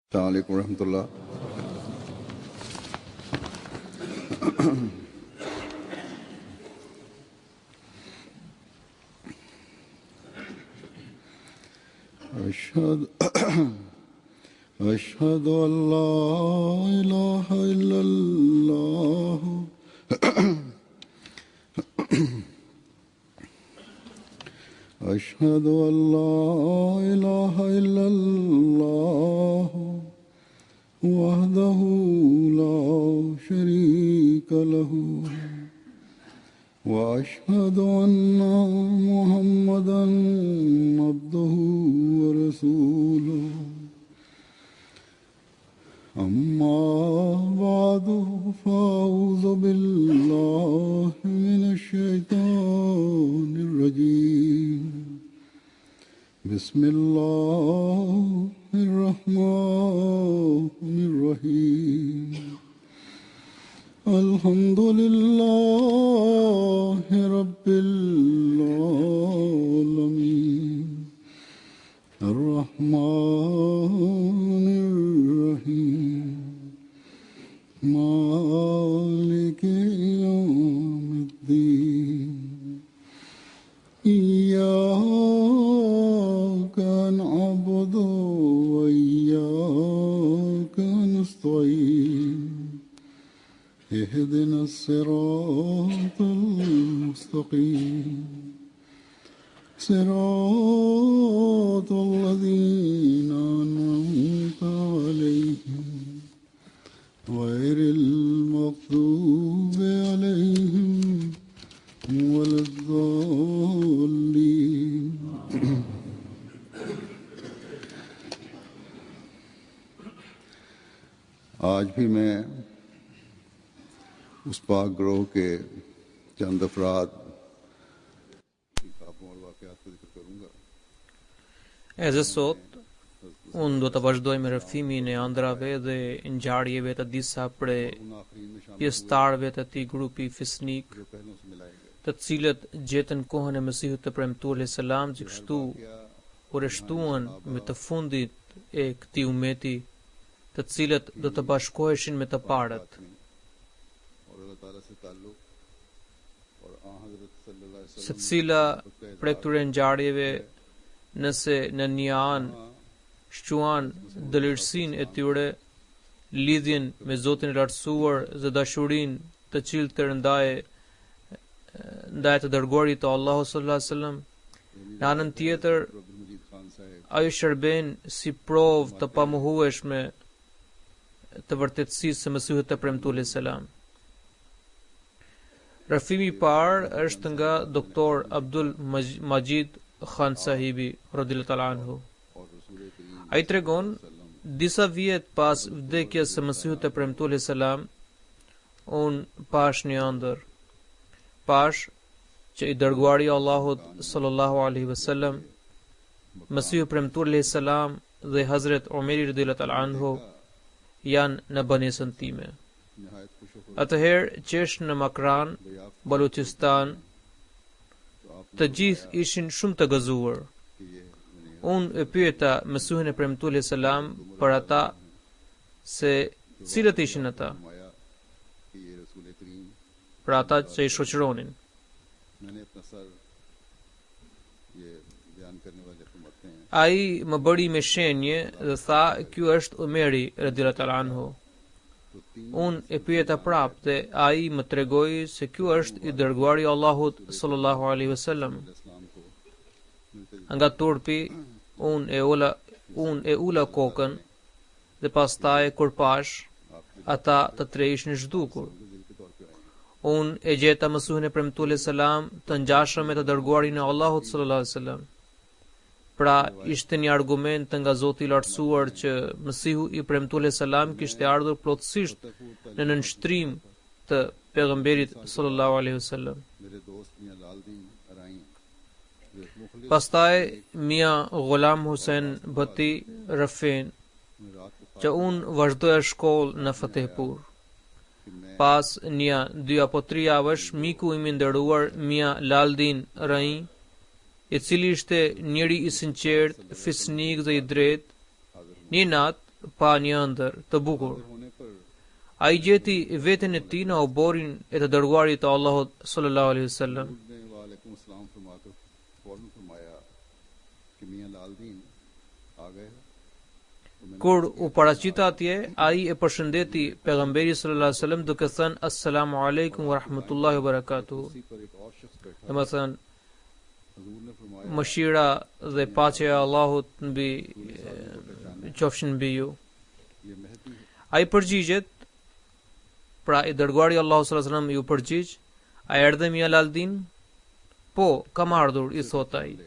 अस्सलाम वालेकुम रहमतुल्लाह। अशहदु अल्ला इलाहा इल्लल्लाह अशहदु अल्ला इलाहा इल्लल्लाह वहदहु ला शरीका लहु व अशहदु अन्ना मुहम्मदन अब्दुहु व रसूलुहु अम्मा बादु फ़अऊज़ु बिल्लाहि मिनश शैतानिर रजीम बिस्मिल्लाहिर रहमानिर रहीम अल्हम्दुलिल्लाहि रब्बिल आलमीन अर्रहमानिर रहीम मालिकि यौमिद्दीन इय्याका नअबुदु व इय्याका नस्तईन इहदिना सिरातल मुस्तक़ीम सिरातल लज़ीना अनअमता अलैहिम गैरिल मग़दूबि अलैहिम वलद्दाल्लीन। आज भी मैं उस पाक ग्रोह के चंद अफराद E sot, unë do të vazhdoj me rrëfimin e ëndrave dhe ngjarjeve të disa prej pjesëtarëve të atij grupi fisnik, të cilët gjetën kohën e Mesihut të premtuar alayhis salam, gjithashtu urreshtuan me të fundit e këtij ummeti, të cilët do të bashkoheshin me të parët. Secila prej këtyre ngjarjeve, nëse në një anë shquan dëlirësinë e tyre, lidhjen me Zotin e lartësuar dhe dashurinë të cilëtër ndaj të dërguarit të Allahut sallallahu alaihi wasallam, në anën tjetër ajo shërben si provë të pamohueshme të vërtetësisë së Mesihut të premtuar alayhis salam. Rrëfimi i parë është nga doktor Abdul Majid Khan Sahibi radhiyallahu ta'ala anhu. Ai tregon, disa vjet pas vdekjes së Mesihut të premtuar alayhis salam, unë pash një ëndër. Pash që i dërguari i Allahut sallallahu alaihi wasallam, Mesihu premtuar alayhis salam dhe Hazret Omeri radhiyallahu ta'ala anhu janë në banesën time. Atëherë qesh në Makran, Baluchistan, të gjithë ishin shumë të gëzuar. Unë e pyeta Mesihun e premtuar alayhis salam për ata se cilët ishin ata, për ata që i shoqëronin. Ai më bëri me shenje dhe tha, ky është Omeri radhiyallahu ta'ala anhu. Unë e pyeta prapë dhe ai më tregoi se ky është i dërguari i Allahut sallallahu alaihi wasallam. Nga turpi unë e ula kokën dhe pastaj kur pash ata të tre ishin zhdukur. Unë e gjeta Mesihun e premtuar alayhis salam të ngjashëm me të dërguarin e Allahut sallallahu alaihi wasallam. Pra ishte një argument nga Zoti i lartësuar që Mesihu i premtuar alayhis salam kishte ardhur plotësisht në nënshtrim të pejgamberit sallallahu alaihi wasallam. Pastaj Mia Ghulam Hussein Bhatti Rafin, që unë vazhdoja shkollë në Fatehpur. Pas një 2 apo 3 javësh, miku im i nderuar Mia Laldin Rai, i cili ishte njëri i sinqert, fisnik dhe i drejtë, një natë pa një ëndër të bukur. होने पर Ai gjeti veten e tij në oborin e të dërguarit të Allahut sallallahu alaihi wasallam. ने वालेकुम अस्सलाम फरमाकर फौरन फरमाया कि मियां लाल दीन आ गए हैं। तो मैंने Kur u paraqita atje, ai e përshëndeti pejgamberin sallallahu alaihi wasallam duke thënë assalamu alaikum wa rahmatullahi wa barakatuh. उसी पर एक और शख्स बैठा Domethënë हजूर ने फरमाया mëshira dhe paqja e Allahut mbi qofshin mbi ju. ये मेहदी है। Ai përgjigjet, pra i dërguari Allahu sallallahu alaihi wasallam ju përgjigj, a erdhe Mia Laldin? Po, kam ardhur, i thot ai.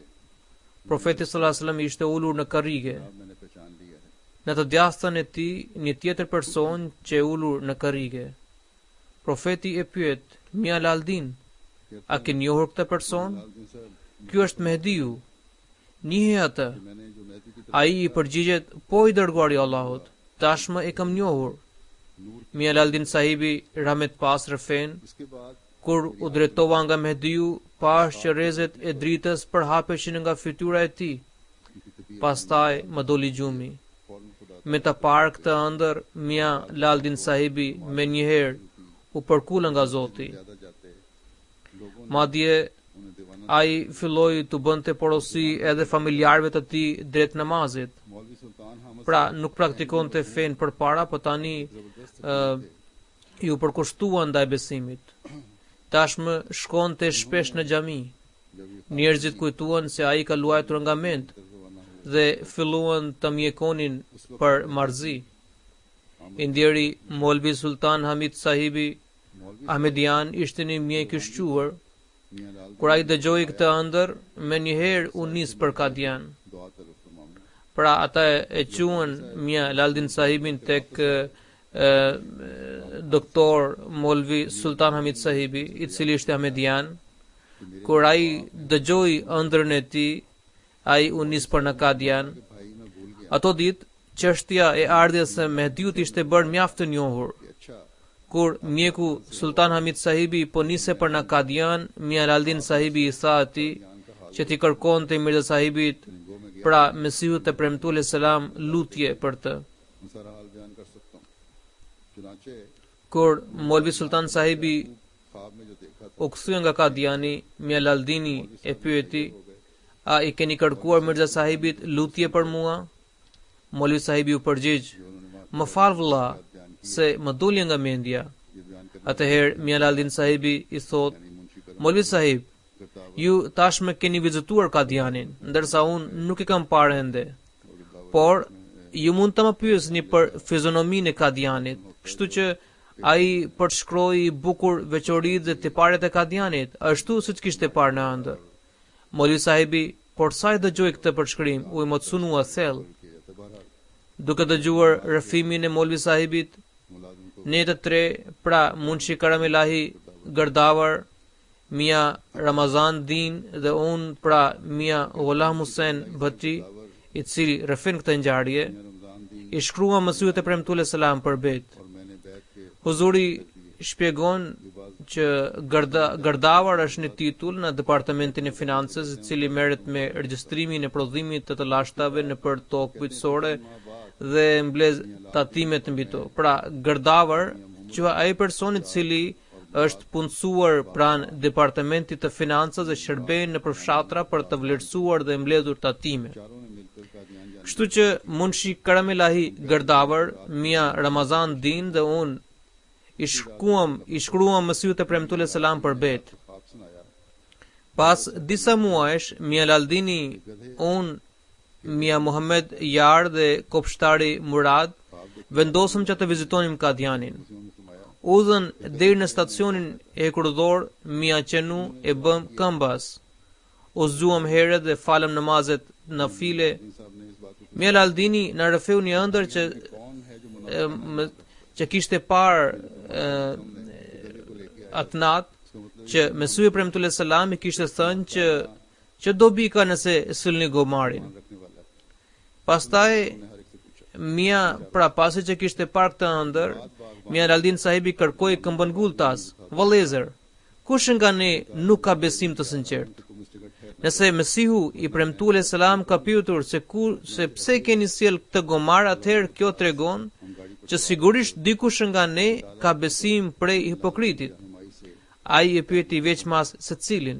Profeti sallallahu alaihi wasallam ishte ulur në karrige. अब मैंने पहचान लिया है। Në të djastën e tij, një tjetër person që e ulur në karrige. Profeti e pyet, Mia Laldin, a ke njohur këtë person? लाल दीन साहब Ky është Mehdiu. Njihe atë? कि मैंने जो मेहदी की तरफ Ai i përgjigjet, po i dërguari i Allahut, tashmë e kam njohur. Noor Mia Laldin sahibi rahmet pas rëfen, इसके बाद kur u drejtova nga Mehdiu, pash që rrezet e dritës përhapeshin nga fytyra e tij. उनकी तबीयत Pastaj më doli gjumi. फौरन खुदा Me të parë këtë ëndër, Mia Laldin sahibi me njëherë u përkullë nga Zoti. ज्यादा जाते लोगों ने Madje उन्हें दीवाना ai filloi të bënte porosi edhe familjarëve të tij drejt namazit. मौलवी सुल्तान Hamid Pra nuk praktikonte fen përpara, po tani जबरदस्त ju përkushtuan ndaj besimit. Tashmë shkonte shpesh në xhami. जब ये Njerëzit kujtuan se ai ka luajtur nga mend रवाना हुए dhe filluan të mjekonin për marrëzi. I ndjeri Molvi Sultan Hamid sahibi मौलवी Ahmedian ishte një mjek i shquar. Miyan Lal Kur ai dëgjoi këtë ëndër, me njëherë u nis për Kadian. दुआ तरफ तमाम Pra ata e quan Mia Laldin sahibin tek doktor Molvi Sultan Hamid sahibi, i cili ishte Ahmedian. Kur ai dëgjoi ëndrën e tij, ai u nis për në Kadian. भाई मैं भूल गया Ato ditë, çështja e ardhjes së Mehdiut ishte bërë mjaft të njohur. कि अच्छा Kur mjeku Sultan Hamid sahibi po nise për në Kadian, Mia Laldin sahibi i tha atij që ti kërkonte Mirza sahibit, गो में गया pra Mesihu te premtu alayhis salam lutje për të. मैं सारा हाल बयान कर सकता हूँ। चुनाचे Kur Molvi Sultan sahibi ख्वाब में जो देखा था u kthye nga Kadiani, Mia Laldini e pyeti, a i keni kërkuar Mirza sahibit lutje për mua? Molvi sahibi u përgjigj, जो उन्होंने më fal vëlla, se më doli nga mendja. ये बयान करने Atëherë Mia Laldin sahibi i thot, यानी मुंशी कर Molvi sahib, करता ju tashmë keni vizituar Kadianin, ndërsa unë nuk e kam parë ende. Por ju mund të më pyesni për fizionominë e Kadianit, kështu që ai përshkroi bukur veçoritë dhe tiparet e Kadianit, ashtu siç kishte parë në ëndër. Molvi sahibi, por sa i dëgjoi këtë përshkrim, u emocionua thellë. के एतबार Duke dëgjuar rrëfimin e Molvi sahibit, मुलाजिम को ne të tre, pra Munshi Karamilahi Gërdavar, Mia Ramazan Din dhe unë, pra Mia Ghulam Hussein Bhatti, i cili rrëfin këtë ngjarje, Ramzan दिन i shkrua Mesihut e premtuar alayhis salam për bet. और मैंने बैठ के Huzuri shpjegon që Gërdavar është një titull në departamentin e financës, i cili merret me regjistrimin e prodhimit të lashtave në për tokë bujqësore dhe mbledh tatimet mbi to. Pra Gërdavar quhet ai person i cili është punësuar pranë departamentit të financës dhe shërben në përfshatra për të vlerësuar dhe mbledhur tatime. चारों ने मिलकर कादियान जाने Kështu që Munshi Karamilahi Gërdavar, Mia Ramazan Din dhe unë i shkruam Mesihut e premtuar alayhis salam për bet. ख्वाब सुनाया Pas disa muajsh, Mia Laldini, unë, Mia Muhammed Yar dhe kopshtari Murad vendosëm që të vizitonim Kadianin. उन्होंने फरमाया Udhën deri në stacionin e hekurudhor, Mia qenu e bëm këmbas. U zgjuam herët dhe falëm namazet në file. इन साहब ने इस बात को Mia Laldini na rrëfeu një ëndër që कौन है जो मुनाफिक që kishte parë atë natë इसका मतलब që Mesihu i premtuar alayhis salam i kishte thënë që do bika nëse sillni gomarin. रखने वाला है। Pastaj उन्होंने हर एक से पूछा Mia, pra pasi që kishte parë këtë ëndër, Mia Laldin sahibi kërkoi këmbën gultas, vëllezër, kush nga ne nuk ka besim të sinqert? को मुस्टिकट है Nëse Mesihu i premtuar alayhis salam ka pyetur se pse keni sjell këtë gomar, atëherë kjo tregon që sigurisht dikush nga ne ka besim prej hipokritit. Ai e pyeti veçmas secilin.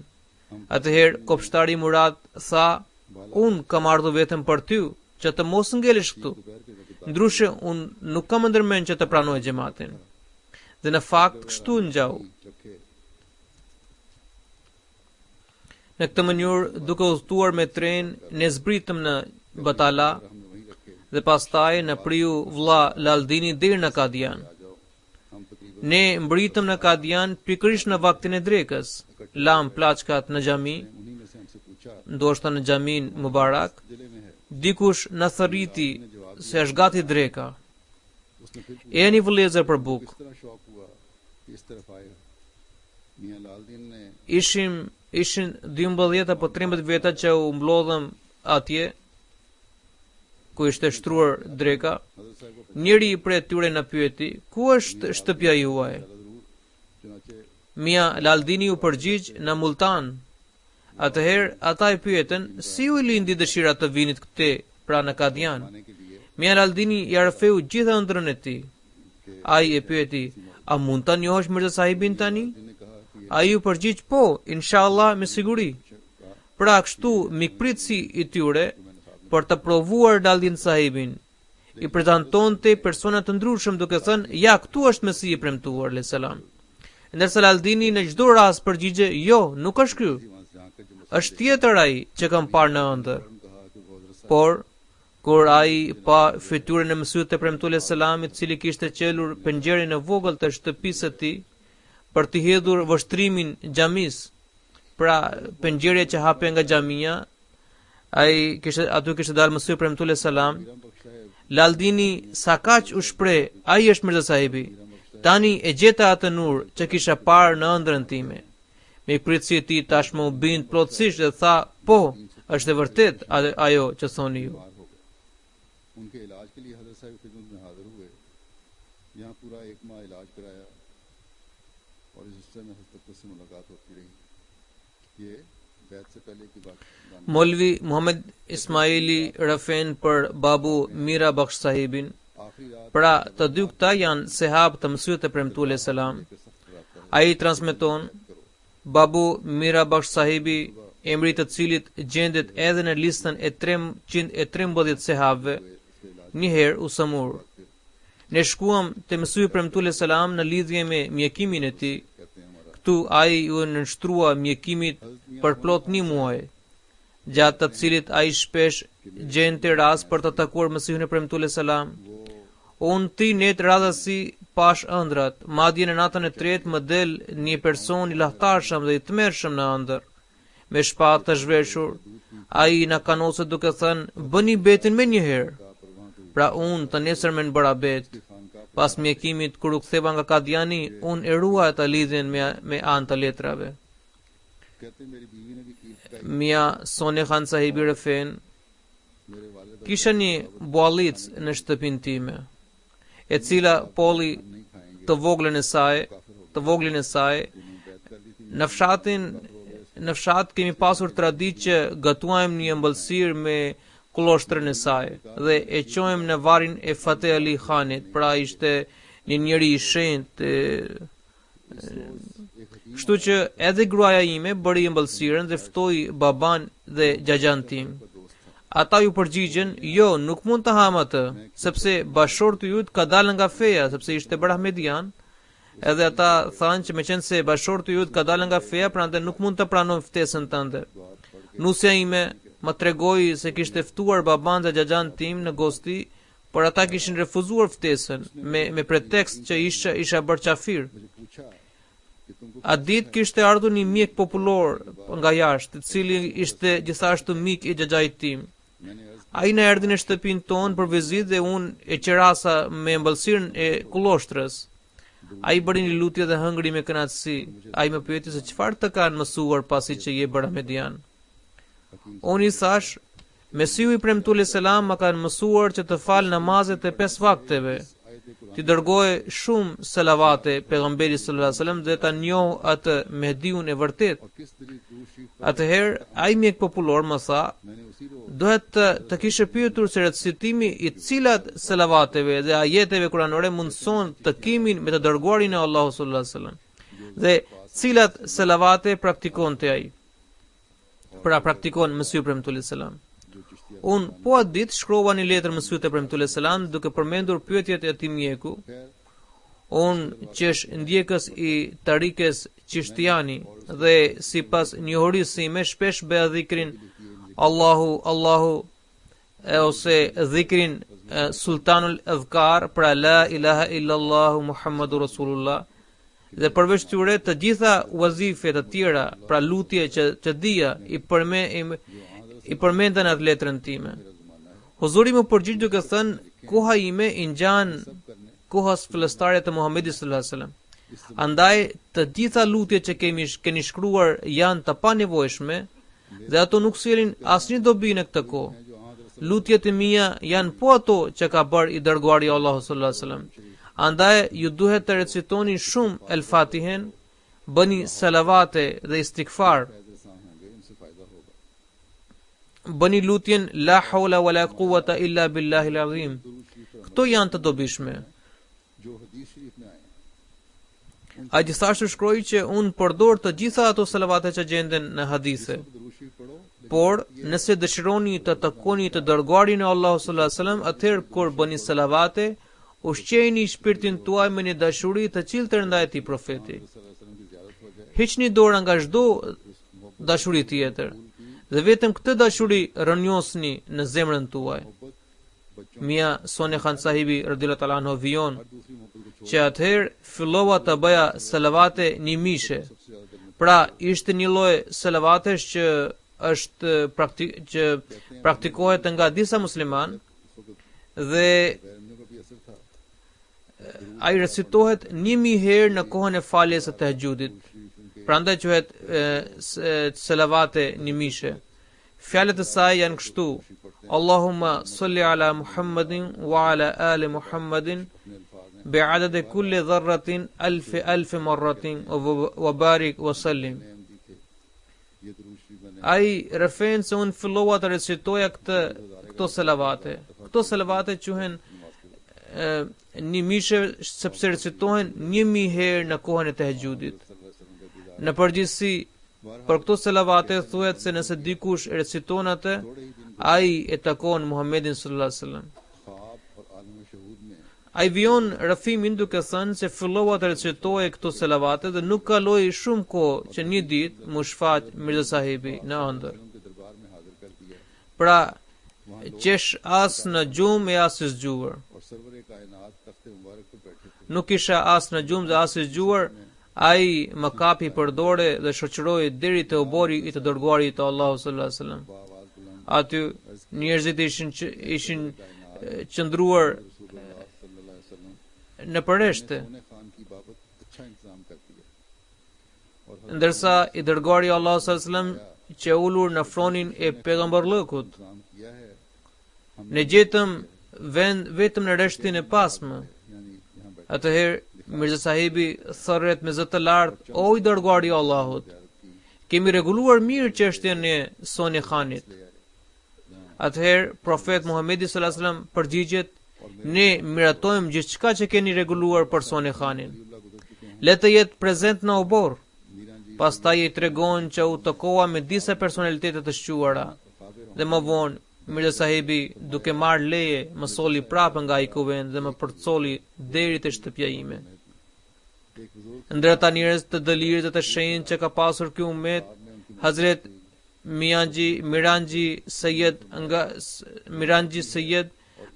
Atëherë kopshtari Murad tha, unë kam ardhur vetëm për ty, që të mos ngelesh këtu. Ndryshe unë nuk kam ndërmend që të pranoj xhamatin. Dhe në fakt kështu ngjau. Në këtë mënyrë, duke udhëtuar me tren, ne zbritëm në Batala dhe pastaj në priu vlla Laldini deri në Kadian. Ne mbritëm në Kadian pikërisht në vaktin e drekës. Lam plaçkat në xhami, ndoshta në xhamin Mubarak. Dikush na thërriti se është gati dreka. Jeni vëllezër për bukë. Ishin 12 apo 13 veta që u mblodhëm atje ku ishte shtruar dreka. Njëri prej tyre na pyeti, ku është shtëpia juaj? Mia Laldini u përgjigj, në Multan. Atëherë ata i pyetën, si u lindi dëshira të vinit këte, pra në Kadian? Mia Laldini i rrëfeu gjitha ëndrrën e tij. Ai e pyeti, a mund ta njohësh Mirza Sahibin tani? Ai u përgjigj, po, inshallah, me siguri. Pra kështu mikpritësi i tyre për të provuar Laldin Sahibin i prezantonte persona të ndryshëm duke thënë, ja, këtu është Mesihi i premtuar alayhis salam. Ndërsa Laldini në çdo rast përgjigje, jo, nuk është ky. Është tjetër ai që kam parë në ëndër. Por kur ai pa fytyrën e Mesihut të premtuar alayhis salam, i cili kishte qelur pengjeren e vogël të shtëpisë së tij për të hedhur vështrimin xhamis, pra pengjere që hape nga xhamia, aty kishte dalë Mesihu premtuar alayhis salam. Laldini sa kaq u shpreh, ai është Mirza Sahibi. Tani e gjeta atë nur që kisha parë në ëndrrën time. Me pritësi e tij tashmë u bind plotësisht dhe tha, po, është e vërtet ajo që thoni ju. उनके इलाज के लिए हज़रत साहब की खिदमत में हाजिर हुए, यहाँ पूरा 1 माह इलाज कराया और इस हिस्से में हज़रत से मुलाकात होती रही। ये बैत से पहले की बात। मौलवी मोहम्मद इस्माइली रफेन पर बाबू मीरा बख्श साहिबिन, pra të dy këta janë sehab të Mesihut të premtuar alayhis salam. Ai transmeton, babu Mira Bakhsh Sahibi, emri të cilit gjendet edhe në listën e 313 sehabëve, njëherë u sëmur. Ne shkuam te Mesihu i premtuar alayhis salam në lidhje me mjekimin e tij. Këtu ai u nënshtrua mjekimit për plot 1 muaj, gjatë të cilit ai shpesh gjente rast për të takuar Mesihun e premtuar alayhis salam. Unë ti net radhasi pash ëndrat, madje në natën e tretë më del një person i lahtarshëm dhe i tmerrshëm në ëndër, me shpatë të zhveshur. Ai na kanose duke thënë, bëni betin me njëherë. Pra unë të nesërmen bëra bet. Pas mjekimit kur u ktheva nga Kadiani, unë e ruajta lidhjen me anë të letrave. Mia Sone Khan Sahibi Refen kisha një buallic në shtëpinë time, e cila polli të voglin e saj. Në fshat kemi pasur traditë që gatuajmë një ëmbëlsirë me kulloshtrin e saj dhe e çojmë në varrin e Fateh Ali Khanit, pra ishte një njeri i shenjtë. Kështu që edhe gruaja ime bëri ëmbëlsirën dhe ftoi baban dhe xhaxhan tim. Ata ju përgjigjen, jo, nuk mund të ham atë, sepse bashortu jut ka dalë nga feja, sepse ishte brahmedian. Edhe ata thanë që meqense se bashortu jut ka dalë nga feja, prandaj nuk mund të pranojnë ftesën tënde. Nusja ime më tregoi se kishte ftuar baban dhe xhaxhan tim në gosti, por ata kishin refuzuar ftesën me pretekst që isha bërë qafir. Atë ditë kishte ardhur një mjek popullor nga jashtë, i cili ishte gjithashtu mik i xhaxhait tim. Ai na erdhi në shtëpinë tonë për vizitë dhe unë e qerasa me ëmbëlsirën e kullошtrës. Ai bëri një lutje dhe hëngri me kënaqësi. Ai më pyeti se çfarë të kanë mësuar pasi që je brahmedian. Unë i thash, Mesihu i premtuar alayhis salam më kanë mësuar që të fal namazet e 5 vakteve. t'i dërgojë shumë selavate pejgamberit sallallahu alaihi wasallam dhe ta njohë atë Mehdiun e vërtet. और किस तरीके दुरूद शरीफ Atëherë ai mjek popullor më tha, मैंने उसी रोज dohet të kishe pyetur se recitimi i cilat selavateve dhe ajeteve kuranore mundson takimin me të dërguarin e Allahut sallallahu alaihi wasallam dhe cilat selavate praktikonte ai. Pra praktikon Mesiu premtulli selam. जो Chishtiya Un po atë ditë shkrova një letër Mesiut e premtulli selam duke përmendur pyetjet e atij mjeku. खैर Unë që është ndjekës i tarikes Qishtiani dhe si pas njohërisë sime shpesh bëja dhikrin Allahu ose dhikrin Sultanul Adhkar pra la ilaha illallahu Muhammadu Rasulullah dhe përveç tyre të gjitha wazifet të tjera pra lutje që dija i përmendën atë letrën time. Huzuri më përgjigj duke thënë koha ime i ngjan kohës fillestare të Muhamedit sallallahu alaihi wasallam. Andaj të gjitha lutjet që keni shkruar janë të panevojshme dhe ato nuk sjellin asnjë dobi në këtë kohë. Lutjet e mia janë po ato që ka bërë i dërguari i Allahut sallallahu alaihi wasallam. Andaj ju duhet të recitoni shumë El Fatihen, bëni salavate dhe istighfar. फैज़ एहसान होंगे इनसे फायदा होगा Bëni lutjen la hawla wala quwwata illa billahil azim. दुरूद शरीफ Këto janë të dobishme. जो हदीस शरीफ में आए Ai gjithashtu shkroi që unë përdor të gjitha ato salavate që gjenden në hadithe. दुरूद शरीफ पढ़ो Por nëse dëshironi të takoni të dërguarin e Allahut sallallahu alaihi wasallam, atëherë kur bëni salavate, ushqejini shpirtin tuaj me një dashuri të ciltër ndaj atij profeti. सल्लल्लाहु अलैहि वसल्लम की ज़ियारत हो जाए Hiqni dorë nga çdo dashuri tjetër dhe vetëm këtë dashuri rënjosni në zemrën tuaj. मोहब्बत बच्चों Mia Sone Khan sahibi radhiyallahu ta'ala anhu vijon हर दूसरी मोहब्बत को छोड़ që atëherë fillova të bëja salavate një mishe. सबसे ज्यादा दिल में Pra ishte një lloj salavatesh që praktikohet nga disa musliman उस वक्त dhe गैरमियों का भी असर था ai recitohet 1000 herë në kohën e faljes së tahajjudit. Prandaj quhet salavate një mishe. Fjalët e saj janë kështu: Allahumma salli ala Muhammadin wa ala ali Muhammadin अपने अल्फाज में bi'adad kulli dharratin alf marratin wa barik wa sallim. Name the थे ये दुरूद शरीफ मैंने Ai refren se unë fillova të recitoja këto salavate. Këto salavate quhen një mishe sepse recitohen 1000 herë në kohën e tahajjudit. सल्लल्लाहु अलैहि वसल्लम का दीदार Në përgjithësi, për këto salavate thuhet se nëse dikush e reciton atë, थोड़े ही दिन ai e takon Muhammedin sallallahu alaihi wasallam. ख्वाब और आलम शहूद में Ai vijon rëfimin duke thënë se fillova të recitoje këto salavate dhe nuk kaloi shumë kohë që një ditë më shfaq Mirza sahibi në ëndër. उनके दरबार में हाजिर कर दिया Pra, qesh as në gjumë e as i zgjuar. और सरवर कायनात तख्ते मुबारक पर बैठे थे Nuk isha as në gjumë dhe as i zgjuar, ai më kapi për dorë dhe shoqëroi deri te obori i të dërguarit të Allahut sallallahu alaihi wasallam. आवाज बुलंद Aty njerëzit ishin qëndruar रसूलुल्लाह सल्लल्लाहु अलैहि वसल्लम në përreshte, सोने खान की बाबत अच्छा इंतजाम कर दिया और ndërsa i dërguari i Allahut sallallahu alaihi wasallam që ulur në fronin e pejgamberllëkut, इंतजाम किया है ne gjetëm vend vetëm në rreshtin e pasmë. यानी यहाँ बैठ Atëherë Mirza sahibi thërret me zë të lartë: O i dërguari i Allahut, kemi rregulluar mirë çështjen e Soni Khanit. Atëherë profet Muhamedi sallallahu alaihi wasallam përgjigjet: Ne miratojmë gjithçka që keni rregulluar për Soni Khanin. अल्लाह गुजर चुके हैं Le të jetë prezent në obor. Meera ji Pastaj i tregon që u takova me disa personalitete të shquara dhe më vonë Mirza sahibi duke marrë leje më soli prapë nga ai kuvent dhe më përcoli deri te shtëpia ime. एक बुजुर्ग Ndër ata njerëz të dëlirit dhe të shenjtë që ka pasur ky ummet, Hazret Miranji Sayyed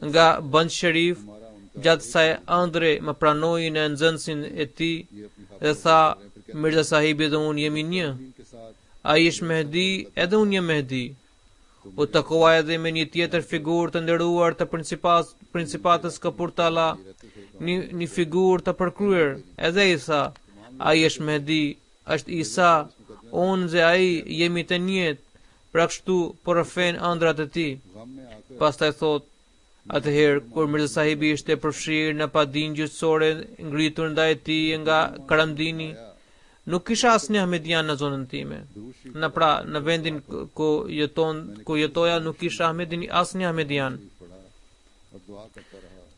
nga Band Sharif, gjatë saj ëndre më pranoi në nxënësin e tij dhe tha: Mirza sahibi dhe unë jemi një. के साथ Ai është Mehdi edhe unë jam Mehdi. U takova edhe me një tjetër figurë të nderuar të principatës Kapurtala, një figurë të përkryer, edhe i tha: ai është Mehdi, është Isa, unë dhe ai jemi të njëjtë, pra kështu po rrëfen ëndrat e tij. गम में आकर Pastaj thot: Atëherë kur Mirza Sahibi ishte përfshirë në padinë gjyqësore ngritur ndaj tij nga Karamdini, nuk kisha asnjë Ahmedian në zonën time. Në vendin ku jetoja nuk kisha asnjë Ahmedian.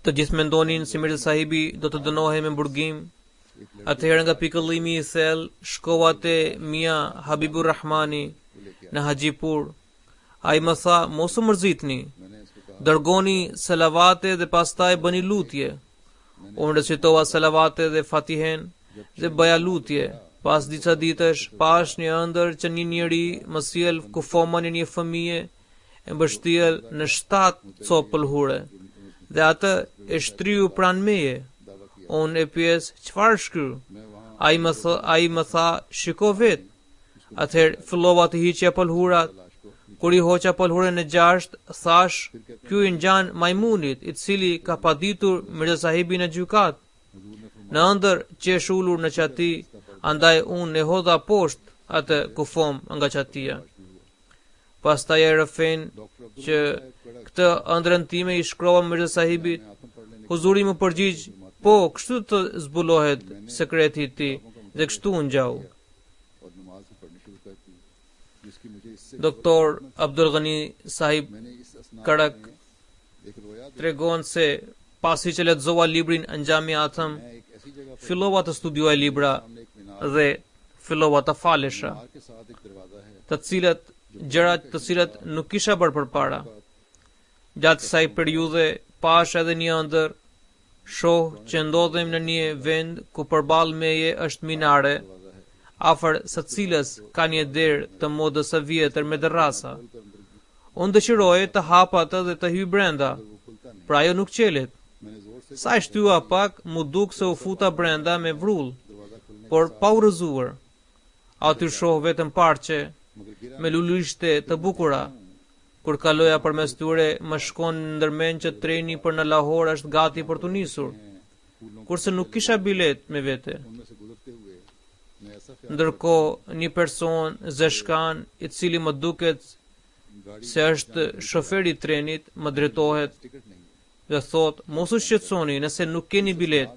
Të gjithë mendonin se Mirza Sahibi do të dënohej me burgim. Atëherë nga pikëllimi i thellë shkova te Mia Habibur Rahmani në Hajipur. Ai më tha, mos u mërzitni, dërgoni selavate dhe pastaj bëni lutje. Unë recitova selavate dhe fatihen dhe bëja lutje. Pas disa ditësh, pash një ëndër që një njeri më sjell kufomën e një fëmije e mbështjell në 7 copë pëlhure dhe atë e shtriu pranë meje. Unë e pyes, çfarë shkryr? Ai më tha, shiko vet. Atëherë fillova të hiqja pëlhurat. Kur i hoqa pëlhurën e 6, thash, ky i ngjan majmunit, i cili ka paditur Mirza Sahibin në gjykat. Në ëndër që është ulur në qati, andaj unë e hodha poshtë atë kufom nga qatia. Pastaj e rëfen që këtë ëndrën time i shkrova Mirza Sahibit. Huzuri më përgjigj, po, kështu të zbulohet sekreti i tij dhe kështu u ngjau. Doktor Abdul Ghani Sahib Karak tregon se pasi që lexova librin Anjami Atham, fillova të studioj libra dhe fillova të falesha, gjërat të cilat nuk kisha bërë përpara. Gjatë kësaj periudhe pash edhe një ëndër, shoh që ndodhem në një vend ku përballë meje është minare, afër së cilës ka një derë të modës së vjetër me derrasa. Unë dëshiroj të hap atë dhe të hyj brenda, pra ajo nuk qelet. Sa e shtyua pak, mu duk se u futa brenda me vrull, por pa u rrëzuar. Aty shoh vetëm parqe me lulishte të bukura. Kur kaloja përmes tyre, më shkon në ndërmend që treni për në Lahore është gati për të nisur, kurse nuk kisha bilet me vete. Ndërkohë, një person zeshkan, i cili më duket se është shoferi i trenit, më drejtohet dhe thot, mos u shqetësoni nëse nuk keni bilet.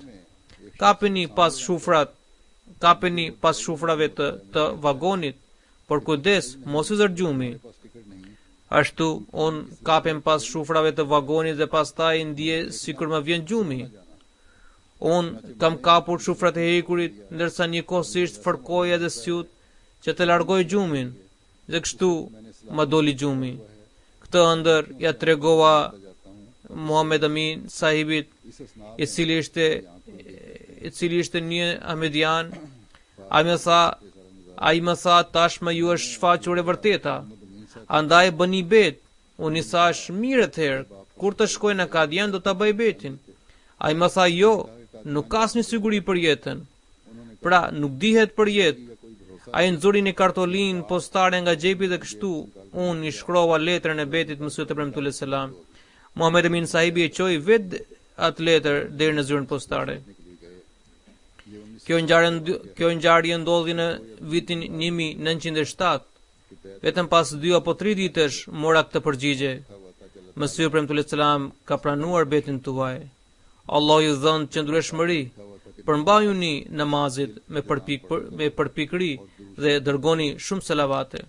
Kapeni pas shufrave të vagonit, por kujdes, mos u zërgjumi. Ashtu, unë kapem pas shufrave të vagonit dhe pastaj ndje sikur më vjen gjumi. Unë kam kapur shufrat e hekurit, ndërsa njëkohësisht fërkoja dhe sjut që të largoj gjumin, dhe kështu më doli gjumi. Këtë ëndër ja tregova Muhammed Amin Sahibit, i cili ishte një Ahmedian. Ai më tha, tashmë ju është shfaqur e vërteta, andaj bëni bet. Unë i thash, mirë atëherë, kur të shkoj në Kadian do ta bëj betin. Ai më tha, jo, nuk ka asnjë siguri për jetën. Pra, nuk dihet për jetë. Ai nxori një kartolin postare nga xhepi dhe kështu unë i shkrova letrën e betit Mësuet e Premtuar selam. Muhammed Amin Sahibi e çoi vetë atë letër deri në zyrën postare. Kjo ngjarje ndodhi në vitin 1907. Vetëm pas 2 apo 3 ditësh mora këtë përgjigje. Mësuet e Premtuar selam ka pranuar betin tuaj. Allah ju dhënë qëndrueshmëri, përmbajuni namazit me përpikëri dhe dërgoni shumë selavate.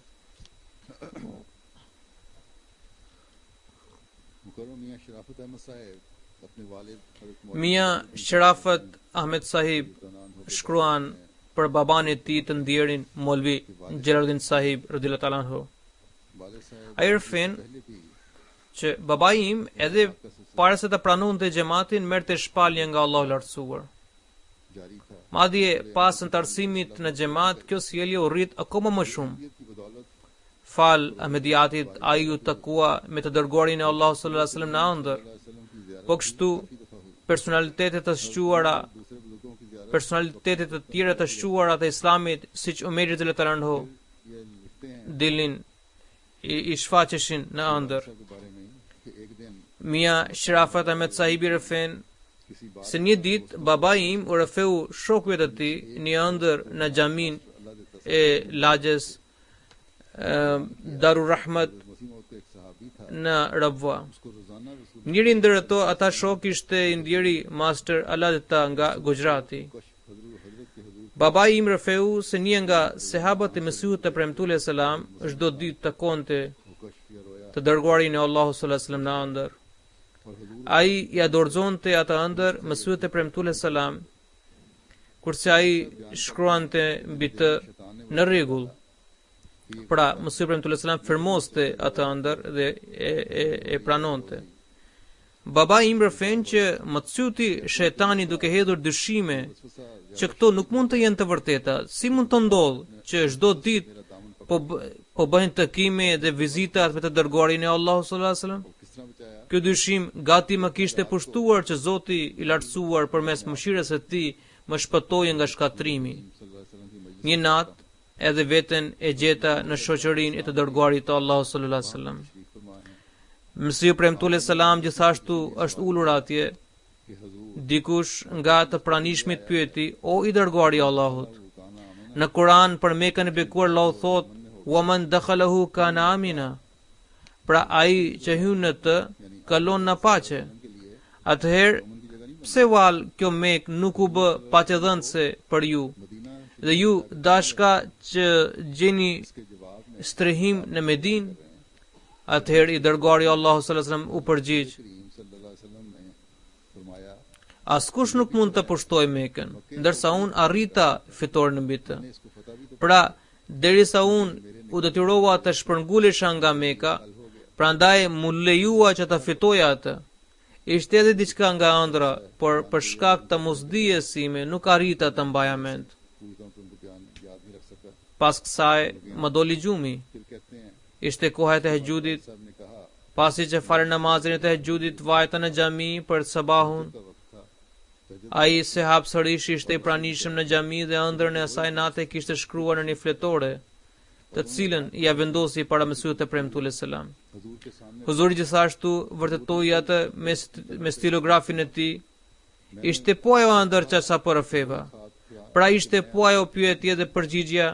Mia Sharafat Ahmed Sahib shkruan për baban e tij të ndjerin Molvi Jalaluddin Sahib radhiyallahu ta'ala anhu. Ai rëfen që babai im edhe para se të pranonte xhamatin merrte shpallje nga Allahu i lartësuar. Madje pas antarësimit në xhamat, kjo sjellje u rrit akoma më shumë. Fal Ahmediatit, ai u takua me të dërguarin e Allahut sallallahu alaihi wasallam në ëndër. Po kështu personalitetet të tjera të shquara të Islamit, siç Umeri radhiyallahu anhu, dilin i shfaqeshin në ëndër. Mia Sharafat Ahmed Sahibi rëfen se një ditë babai im u rëfeu shokëve të tij një ëndër në xhamin e lagjes Darur Rahmat në Rabwa. उसको रोजाना रसूल Njëri ndër ato ata shok ishte i ndjeri Master Aladeta nga Gujarati. हजरत के हजूर Babai im Rafeu se një nga sahabët e Mesihut të premtuar selam çdo ditë takonte कश या रोया të dërguarin e Allahut sallallahu alaihi wasallam në ëndër. और हजूर Ai ja dorëzonte atë ëndër Mesihut të premtuar selam, kurse ai shkruante mbi të në rregull. Pra, Mesih premtuar selam firmoste atë ëndër dhe e pranonte. Babai im rëfen që më të cyti shetani duke hedhur dyshime që këto nuk mund të jenë të vërteta. Si mund të ndodhë që çdo ditë po bëhen takime dhe vizitat me të dërguarin e Allahut sallallahu alaihi wasallam? किस तरह बचाया Ky dyshim gati më kishte pushtuar që Zoti i lartësuar përmes mëshirës së Tij më shpëtojë nga shkatrimi. सल्लल्लाहु अलैहि वसल्लम की मजलिस Një natë edhe veten e gjeta në shoqërinë e të dërguarit të Allahut sallallahu alaihi wasallam. शरीफ फरमाए हैं Mesiu premtuar selam gjithashtu është ulur atje. कि हजूर Dikush nga të pranishmit pyeti: "O i dërguari i Allahut, काना आमना në Kur'an për Mekën e bekuar Allahu thot: "Wa man dakhalahu kana amina." Pra ai që hyn në të kalon në paqe. के लिए Atëherë उनकी जगह नहीं pse val kjo Mekë nuk u bë paqëdhënëse për ju? Madina Dhe ju dashka që gjeni के जवाब में strehim në Medinë? Atëherë i dërguari i Allahut sallallahu alaihi wasallam u përgjigj: करीम सल्लल्लाहु अलैहि वसल्लम ने फरमाया "Askush nuk mund të pushtojë Mekën, ndërsa unë arrita fitore në mbi të. ने इसको फतह भी तो Pra, derisa unë u detyrova të shpërngulesha nga Meka, prandaj mu lejua që ta fitoja atë. Ishte edhe diçka nga ëndra, por për shkak të mosdijes sime nuk arrita të mbaja mend. पूरी तरह तुमको ध्यान याद नहीं रख सका Pas kësaj më doli gjumi. फिर कहते हैं Ishte koha e tahajjudit. साहब ने कहा Pasi që falën namazin e tahajjudit, vajta në xhami për sabahun. का वक्त था तहज्जुद Ai se hap sërish ishte i pranishëm në xhami dhe ëndrën e asaj nate kishte shkruar në një fletore, të cilën ja vendosi para Mesihut të premtuar selam. हजूर के सामने Huzuri gjithashtu vërtetoi atë me stilografin e tij. Ishte po ajo ëndër që sa po rrëfeva. Pra ishte po ajo pyetje dhe përgjigjja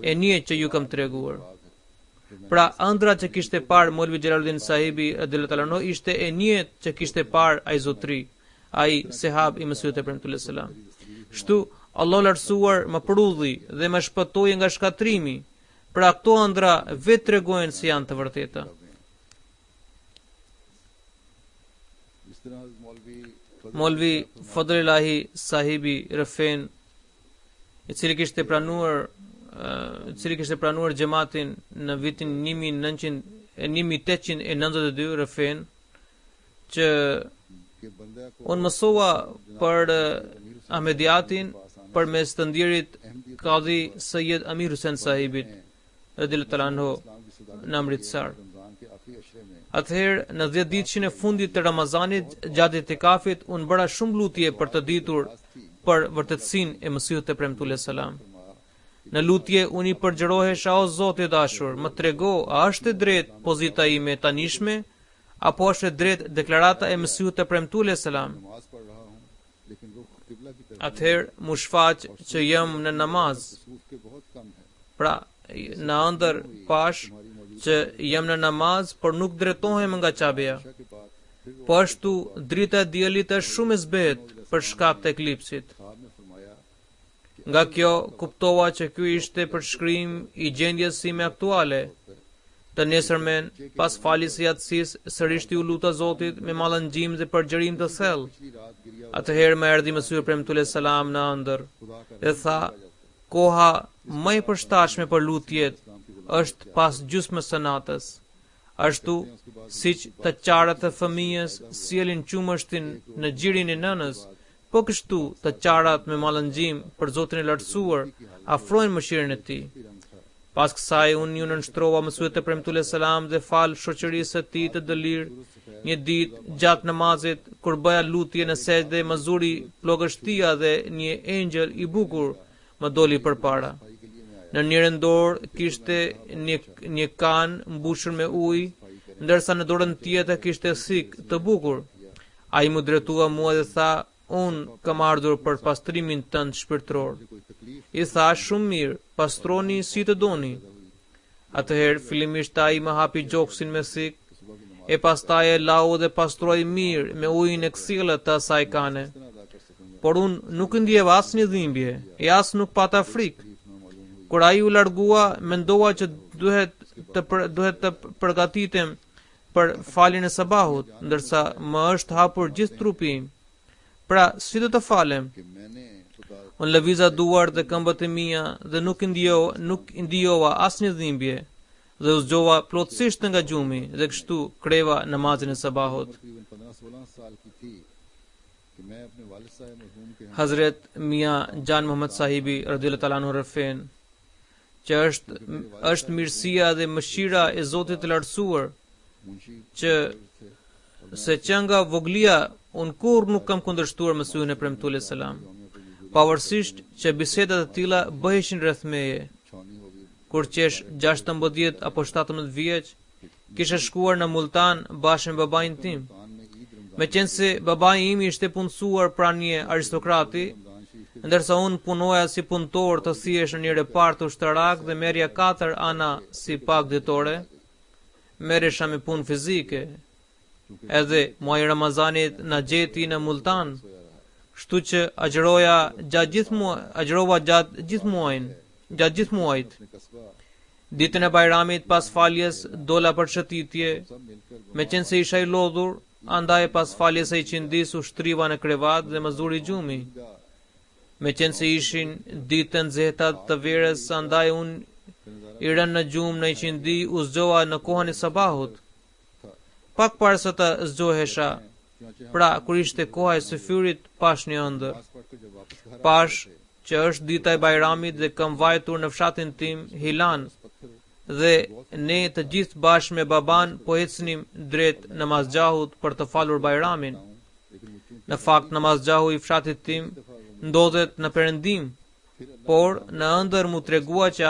e një që ju kam treguar. Pra ëndra që kishte parë Molvi Xhelaluddin Sahibi radhiyallahu anhu ishte e njëjtë që kishte parë ai zotri, ai sehab i Mesihut të premtuar selam. Kështu Allah lartësuar më prudhi dhe më shpëtoi nga shkatrimi. Pra këto ëndra vetë tregojnë se janë të vërteta. इस तरह मौलवी Molvi Fadlillahi Sahibi Rëfen, i cili kishte pranuar xhamatin në vitin 1892 Rëfen, që के बंदा को unë mësova për Ahmediatin përmes të ndjerit Qadhi Sayyid Amir Hussain Sahibit radhiyallahu anhu इस्लाम की सदा në Amritsar. Ramzan के आखिरी अशरे में Atëherë, në 10 ditëshin e fundit të Ramazanit, gjatë itikafit, unë bëra shumë lutje për të ditur për vërtetësinë e Mesihut të premtuar selam. Në lutje unë i përgjërohesha: "O Zoti i dashur, më trego, a është e drejtë pozita ime e tanishme, apo është e drejtë deklarata e Mesihut të premtuar selam?" नमाज पढ़ रहा हूँ लेकिन रुख किबला की तरफ Atëherë, mu shfaq që jam në namaz. सूफ के बहुत कम है Pra, në ëndër pash që jam në namaz, por nuk drejtohem nga Qabeja. के बाद फिर Po ashtu, drita e diellit është shumë e zbet për shkak të eklipsit. ख्वाब में फरमाया Nga kjo kuptova që ky ishte përshkrim i gjendjes sime aktuale. Të nesërmen, pas faljes së yatsis, sërish u luta Zotit me mallëngjim dhe përgjërim të thellë. पिछली रात गिरिया Atëherë më erdhi Mesihut premtuar selam në ëndër खुदा का dhe tha: "Koha më e përshtatshme për lutjet është pas gjysmës së natës." Ashtu, siç të qarët e fëmijës sjellin qumështin në gjirin e nënës, po kështu të qarat me mallëngjim për Zotin e lartësuar afrojnë mëshirën e Tij. Pas kësaj unë ju nënshtrova Mesihut të premtuar selam dhe fal shoqërisë së Tij të dëlir. Një ditë gjatë namazit, kur bëja lutje në sejdë, më zuri plogështia dhe një engjël i bukur më doli përpara. Në njërën dorë kishte një kan mbushur me ujë, ndërsa në dorën tjetër kishte sik të bukur. Ai më drejtua mua dhe tha: "Unë kam ardhur për pastrimin tënd shpirtëror." I tha: "Shumë mirë, pastroni si të doni." Atëherë fillimisht ai më hapi gjoksin me sik, e pastaj e lau dhe pastroi mirë me ujin e ksillet të asaj kane. Por unë nuk ndjeva asnjë dhimbje, e as nuk pata frikë. Kur ai u largua, mendova që duhet të përgatitem për faljen e sabahut, ndërsa më është hapur gjithë trupi im. Pra, si do të falem? Unë lëviza duart dhe këmbët e mia dhe nuk ndjova asnjë dhimbje dhe u zgjova plotësisht nga gjumi dhe kështu kreva namazin e sabahut. Hazret Mia Jan Muhammad Sahibi radhiyallahu ta'ala anhu rëfen që është mirësia dhe mëshira e Zotit të lartësuar që nga voglia unë kur nuk kam kundërshtuar Mesihun e premtuar selam, pavarësisht që bisedat e tilla bëheshin rreth meje. Kur qesh 16 apo 17 vjeç, kisha shkuar në Multan bashkë me babain tim. Meqense babai im ishte punësuar pranë një aristokrati, ndërsa unë punoja si punëtor të thjesht në një repart ushtarak dhe merrja 4 ana si pagë ditore, merresha me punë fizike. Edhe muaji Ramazanit na gjeti në Multan, kështu që agjërova gjatë gjithë muajit. Ditën e Bajramit pas faljes dola për shëtitje, meqense isha i lodhur, andaj pas faljes së iqindis u shtriva në krevat dhe më zuri gjumi. Meqense ishin ditë nxehta të verës, andaj unë i rënë në gjumë në iqindi u zgjova në kohën e sabahut. Pak para se të zgjohesha, pra kur ishte koha e syfyrit, pash një ëndër. Pash që është dita e Bajramit dhe kam vajtur në fshatin tim Hilan dhe ne të gjithë bashkë me baban po ecnim drejt namazgjahut për të falur Bajramin. Në fakt namazgjahu i fshatit tim ndodhet në perëndim, por në ëndër mu tregua që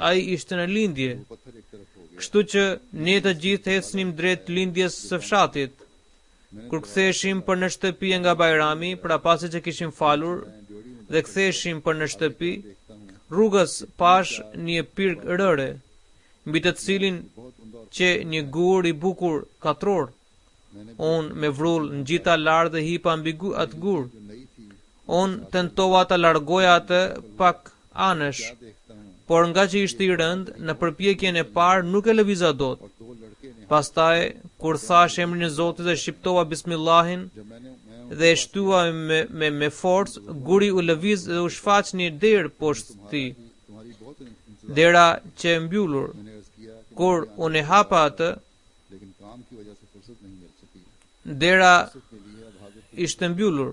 ai ishte në lindje. Kështu që ne të gjithë ecnim drejt lindjes së fshatit. Kur ktheheshim për në shtëpi nga Bajrami, pra pasi që kishim falur dhe ktheheshim për në shtëpi, rrugës pash një pirg rëre, mbi të cilin që një gur i bukur katror. Unë me vrull ngjita lart dhe hipa mbi atë gur. Unë tentova të largoja atë pak anësh, por nga që ishte i rënd, në përpjekjen e parë nuk e lëviza dot. Pastaj, kur thash emrin e Zotit dhe shqiptova Bismillahin dhe e shtua me forcë, guri u lëviz dhe u shfaq një derë poshtë tij. Dera që e mbyllur. Kur unë e hapa atë, dera ishte mbyllur.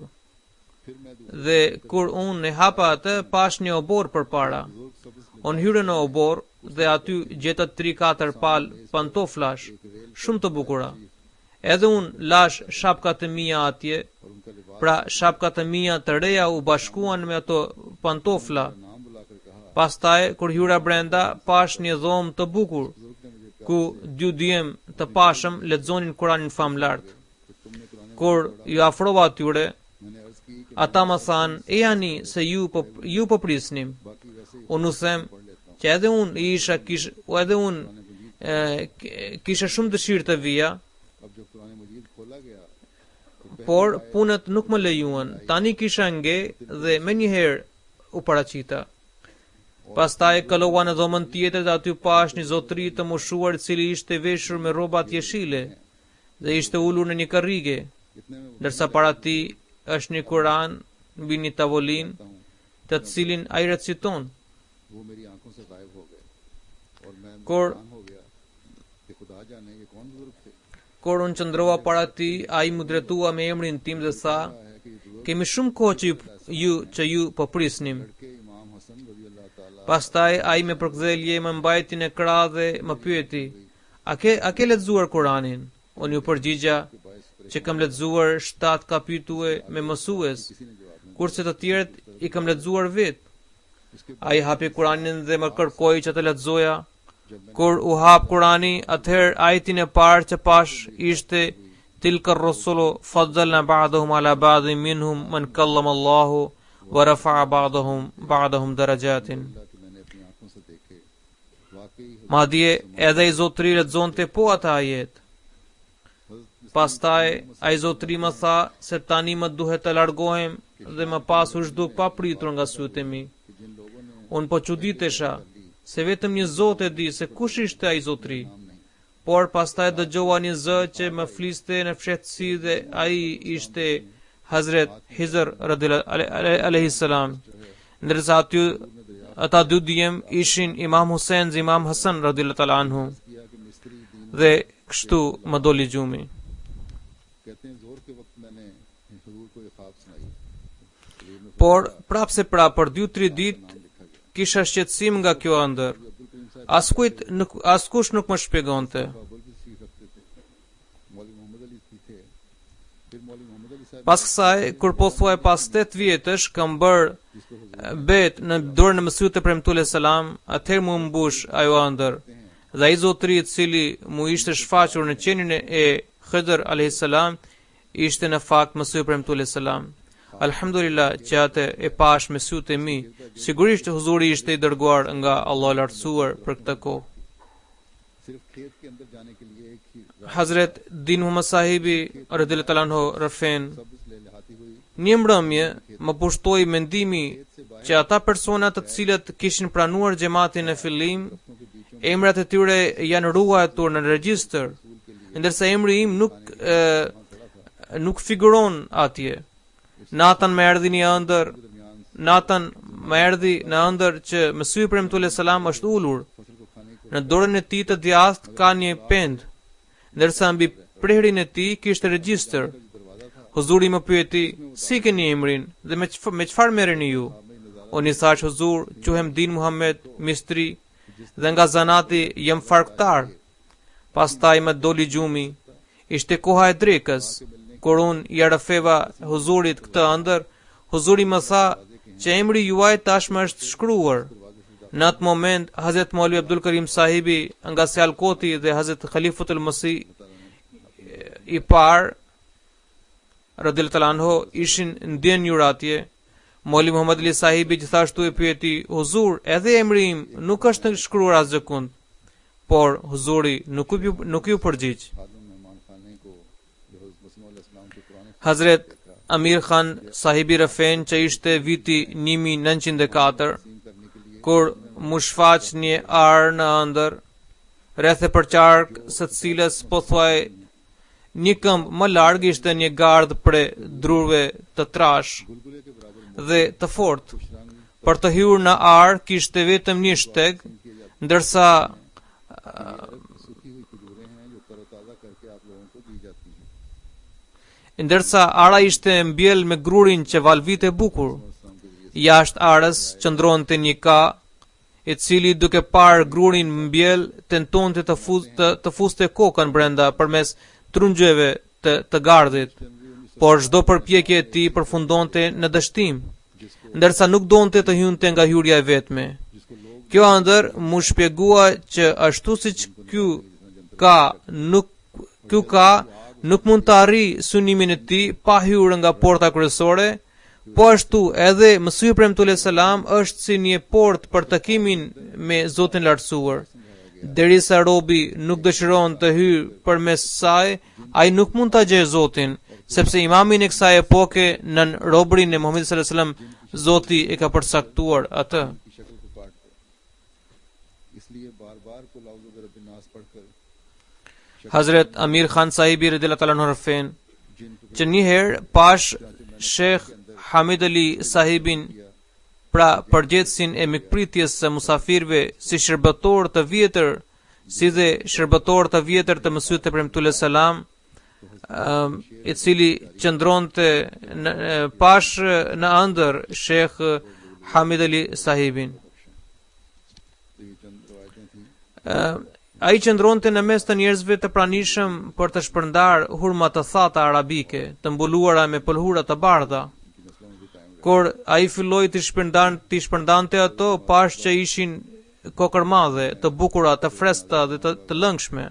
Dhe kur unë e hapa atë, pash një obor përpara. Unë hyre në obor dhe aty gjeta 3-4 palë pantoflash, shumë të bukura. Edhe unë lash shapkat e mia atje, pra shapkat e mia të reja u bashkuan me ato pantofla. Pastaj, kur hyra brenda, pash një dhomë të bukur, ku 2 djem të pashëm lexonin Kuranin famlart. Kur ju afrova atyre, ata më thanë, e jani se ju po prisnim. Unë u them që edhe unë kisha shumë dëshirë të vija, por punët nuk më lejuan. Tani kisha nge dhe me njëherë u paraqita. Pastaj kalova në dhomën tjetër dhe aty pash një zotëri të moshuar i cili ishte veshur me rrobat jeshile dhe ishte ulur në një karrige, ndërsa para tij është një Kur'an mbi një tavolinë, të cilin ai reciton. Kur unë qëndrova para tij, ai më drejtua me emrin tim dhe tha, kemi shumë kohë që ju po prisnim. Pastaj ai me përkthjelje më mbajti në krah dhe më pyeti, a ke lexuar Kuranin? Unë ju përgjigja që kam lexuar 7 kapituje me mësues, kurse të tjerët i kam lexuar vetë. Ai hapi Kuranin dhe më kërkoi që të lexoja. Kur u hap Kurani, atëherë ajetin e parë që pash ishte tilka ar-rusulu faddalna ba'dahum ala ba'din minhum man kallama Allahu wa rafa'a ba'dahum darajatin. Madje edhe i Zotëri lexonte po ata ajet. Pastaj ai Zotëri më tha se tani më duhet të largohem dhe më pas u zhduk pa pritur nga sytë e mi. Unë po çuditesha se vetëm një Zot e di se kush ishte ai Zotëri. Por pastaj dëgjova një zë që më fliste në fshehtësi dhe ai ishte Hazret Hizr alayhi salam. Ndërsa ata dy djem ishin Imam Hussein dhe Imam Hasan radhiyallahu ta'ala anhu. Dhe kështu më doli gjumi. Por prapse për 2-3 ditë kisha shqetësim nga kjo ëndër. Askush nuk më shpjegonte. Pas kësaj, kur po thuaj pas 8 vjetësh, kam bërë bet në dorën e Mesihut e premtuar selam, atëherë mu mbush ajo ëndër. Dhe ai Zotëri i cili mu ishte shfaqur në qenien e Khidr alayhis salam ishte në fakt Mesihu i premtuar selam. Alhamdulillah që atë e pash me sytë e mi. Sigurisht huzuri ishte i dërguar nga Allah i lartësuar për këtë kohë. Hazret Din Muhammad Sahibi radhiyallahu ta'ala anhu Rafen, një mbrëmje më pushtoi mendimi që ata persona të cilët kishin pranuar xhamatin në fillim, emrat e tyre janë ruajtur në regjistër, ndërsa emri im nuk figuron atje. Natën më erdhi në ëndër që Mesihu i premtuar selam është ulur. Në dorën e tij të djathtë ka një pend, ndërsa mbi prehrin e tij kishte regjistër. Huzuri më pyeti, si keni emrin dhe me çfarë merreni ju? Unë i thash Huzur, quhem Din Muhammed, mistri, dhe nga zanati jam farktar. Pastaj më doli gjumi. Ishte koha e drekës. Kur unë i rrëfeva Huzurit këtë ëndër, Huzuri më tha që emri juaj tashmë është shkruar. Në atë moment, Hazret Maulvi Abdul Karim Sahibi nga Sialkoti dhe Hazret Khalifatul Masih i parë radhiyallahu ta'ala anhu ishin ndjenjur atje. Maulvi Muhammad Ali Sahibi gjithashtu e pyeti, Huzur, edhe emri im nuk është shkruar asgjëkund. Por Huzuri nuk ju përgjigj. Hazret Amir Khan Sahibi Rafen që ishte viti 1904, kur mu shfaq një arë në ëndër, rreth e përqark së cilës po thuaj një këmbë më larg ishte një gardh pre drurve të trash dhe të fortë. Për të hyrë në arë kishte vetëm një shteg, ndërsa ara ishte mbjell me grurin që valvit e bukur. Jashtë arës qëndronte një ka, i cili duke parë grurin mbjell tentonte të fuste kokën brenda përmes trungjeve të gardhit, por çdo përpjekje e tij përfundonte në dështim, ndërsa nuk donte të hynte nga hyrja e vetme. Kjo ëndër mu shpjegua që ashtu siç ky ka nuk mund të arrijë synimin e tij pa hyrë nga porta kryesore, po ashtu edhe Mesihu i premtuar selam është si një portë për takimin me Zotin e lartësuar. Derisa robi nuk dëshiron të hyjë përmes saj, ai nuk mund ta gjejë Zotin, sepse imamin e kësaj epoke nën robërin e Muhamedit sallallahu alaihi wasallam, Zoti e ka përcaktuar atë. Hazret Amir Khan Sahibi radhiyallahu ta'ala anhu Rafen, që njëherë pash Sheikh Hamid Ali Sahibin, pra përgjegjësin e mikpritjes së musafirëve, si shërbëtor të vjetër, si dhe shërbëtor të vjetër të Mesihut të premtuar selam, i cili qëndronte pash në ëndër Sheikh Hamid Ali Sahibin. Ai qëndronte në mes të njerëzve të pranishëm për të shpërndar hurma të thata arabike, të mbuluara me pëlhura të bardha. Kur ai filloi të shpërndante ato, pash që ishin kokërmadhe, të bukura, të freskëta dhe të lëngshme.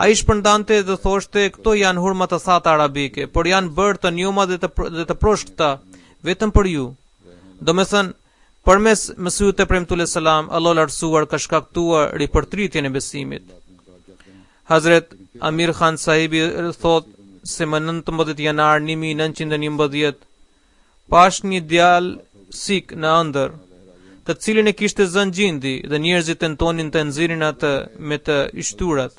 Ai shpërndante dhe thoshte, këto janë hurma të thata arabike, por janë bërë të njoma dhe të proshkëta vetëm për ju. Domethënë, përmes Mesihut të premtuar selam, Allah lartësuar ka shkaktuar ripërtritjen e besimit. Hazret Amir Khan sahibi thot se më 19 janar 1911 pash një djalë sik në ëndër, të cilin e kishte zënë gjindi dhe njerëzit tentonin të nxirrin atë me të ishturat.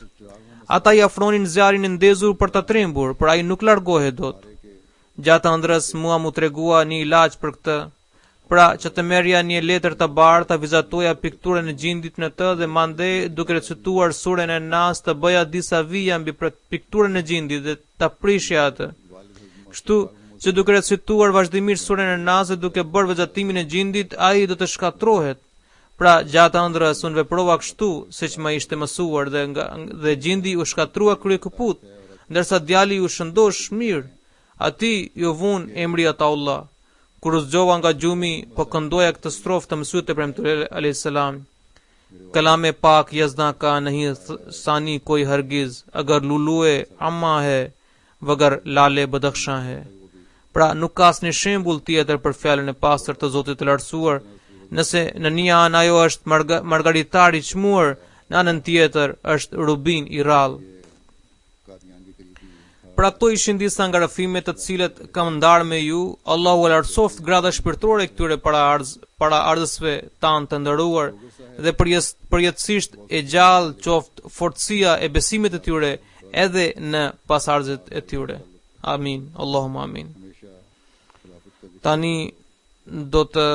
Ata i afronin zjarin e ndezur për ta trembur, por ai nuk largohej dot. Gjatë ëndrës mua mu tregua një ilaç për këtë. Pra që të merja një letër të bardhë, të vizatoja pikturën e gjindit në të dhe mandej duke recituar surën e Nas të bëja disa vija mbi pikturën e gjindit dhe të prishja atë. Kështu që duke recituar vazhdimisht surën e Nas dhe duke bërë vizatimin e gjindit, ai do të shkatrohet. Pra gjatë ëndrës unë veprova kështu siç më ishte mësuar dhe gjindi u shkatrua kryekëput, ndërsa djali u shëndosh mirë. Ati ju vun emri Ataullah. Kur u zgjova nga gjumi, po këndoja këtë strofë të mësuesit e premtuar alayhis salam. Kalame pak yazda ka nahi sani koi hargiz, agar lulue amma hai, vagar lale badakhsha hai. Pra nuk ka asnjë shembull tjetër për fjalën e pastër të Zotit të Lartësuar. Nëse në një anë ajo është margaritar i çmuar, në anën tjetër është rubin i rrallë. Pra këto ishin disa nga rrëfimet të cilët kam ndarë me ju. Allahu e lartësoft grada shpirtërore këtyre para ardhësve tanë të nderuar dhe përjetësisht e gjallë qoftë fortësia e besimit të tyre edhe në pasardhësit e tyre. Amin. Allahumma amin. Tani do të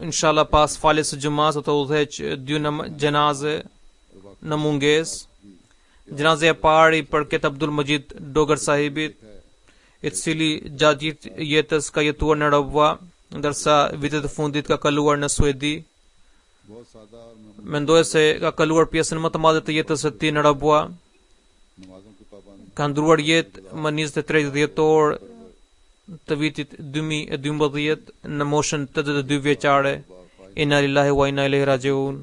inshallah pas faljes së xumas do të udhëheq 2 xhenaze në mungesë. Gjenazja e parë i përket Abdul Majid Dogar sahibit, i cili gjatë gjithë jetës ka jetuar në Rabwa, ndërsa vitet e fundit ka kaluar në Suedi. Mendoj se ka kaluar pjesën më të madhe të jetës së tij në Rabwa. Ka ndruar jetë më 23 dhjetor të vitit 2012 në moshën 82 vjeçare. Inna lillahi wa inna ilaihi rajiun.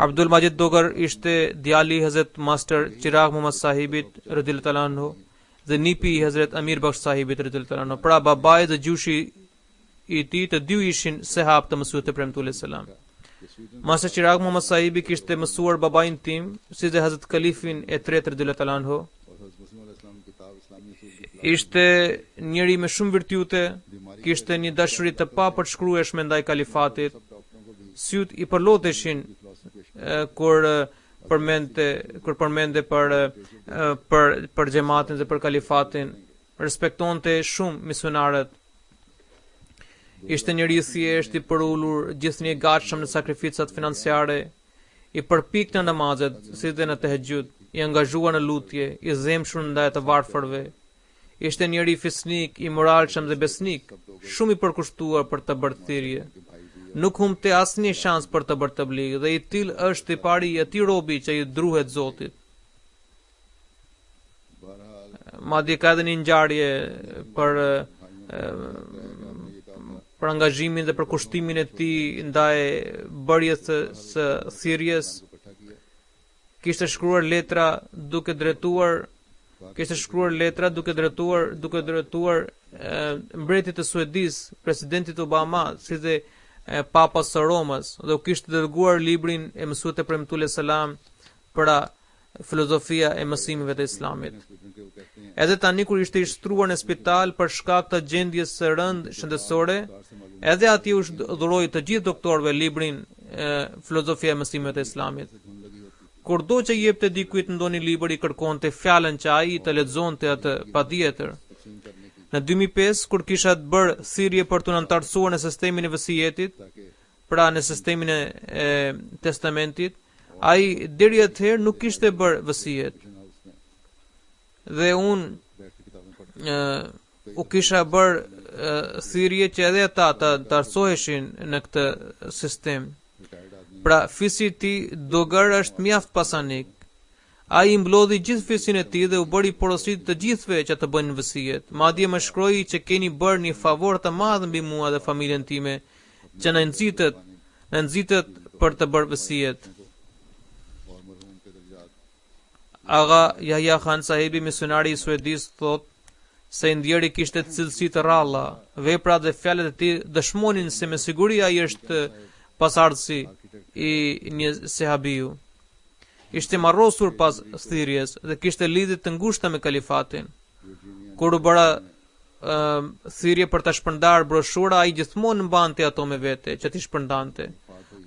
Abdul Majid Dogar ishte djali i Hazret Master Chirag Muhammad sahibit radhiyallahu ta'ala anhu dhe nipi i Hazret Amir Bakhsh sahibit radhiyallahu ta'ala anhu. Pra babai dhe gjyshi i tij të dy ishin sehab të mësuesit të premtuar alayhis salam. Master Chirag Muhammad sahibi kishte mësuar babain tim, si dhe Hazret Khalifin e tretë radhiyallahu ta'ala anhu. Ishte njëri me shumë virtute, kishte një dashuri të papërshkrueshme ndaj kalifatit. Syt i përloteshin kur përmende për xhamatin dhe për kalifatin. Respektonte shumë misionarët. Ishte njëri i thjesht, i përulur, gjithnjë i gatshëm në sakrificat financiare, i përpik në namazet, si dhe në tahajjud, i angazhuar në lutje, i zemshur ndaj të varfërve. Ishte njëri i fisnik, i moralshëm dhe besnik, shumë i përkushtuar për të bërë thirrje. Nuk humbte asnjë shans për të bërë tabligh dhe i till është i pari i atij robi që i druhet Zotit. Madje ka edhe një ngjarje për angazhimin dhe për kushtimin e tij ndaj bërjes së thirrjes. Kishte shkruar letra duke drejtuar mbretit të Suedis, presidentit Obama, si dhe papas së Romës, dhe u kishte dërguar librin e mësuesit e premtuar alayhis salam për filozofia e mësimeve të Islamit. Edhe tani kur ishte i shtruar në spital për shkak të gjendjes së rëndë shëndetësore, edhe atij u dhuroi të gjithë doktorëve librin filozofia e mësimeve të Islamit. Kurdo që jepte dikujt ndonjë libër i kërkonte fjalën që ai të lexonte atë patjetër. Në 2005, kur kisha të bërë thirrje për të nëntarësuar në sistemin e vasijetit, pra në sistemin e testamentit, ai deri atëherë nuk kishte bërë vasijet. Dhe unë u kisha bërë thirrje që edhe ata të tarsoheshin në këtë sistem. Pra fisi i tij Dogar është mjaft pasanik. Ai i mblodhi gjithë fisin e tij dhe u bëri porosit të gjithëve që të bëjnë vasijet. Madje më shkroi që keni bërë një favor të madh mbi mua dhe familjen time, që na nxitet për të bërë vasijet. Aga Yahya Khan sahibi, misionari i Suedis, thot se ndjeri kishte cilësi të rralla. Veprat dhe fjalët e tij dëshmonin se me siguri ai është pasardhësi i një sahabiu. ishte marrosur pas thirrjes dhe kishte lidhje të ngushta me kalifatin. Kur u bëra thirrje për ta shpërndar broshura, ai gjithmonë mbante ato me vete që t'i shpërndante.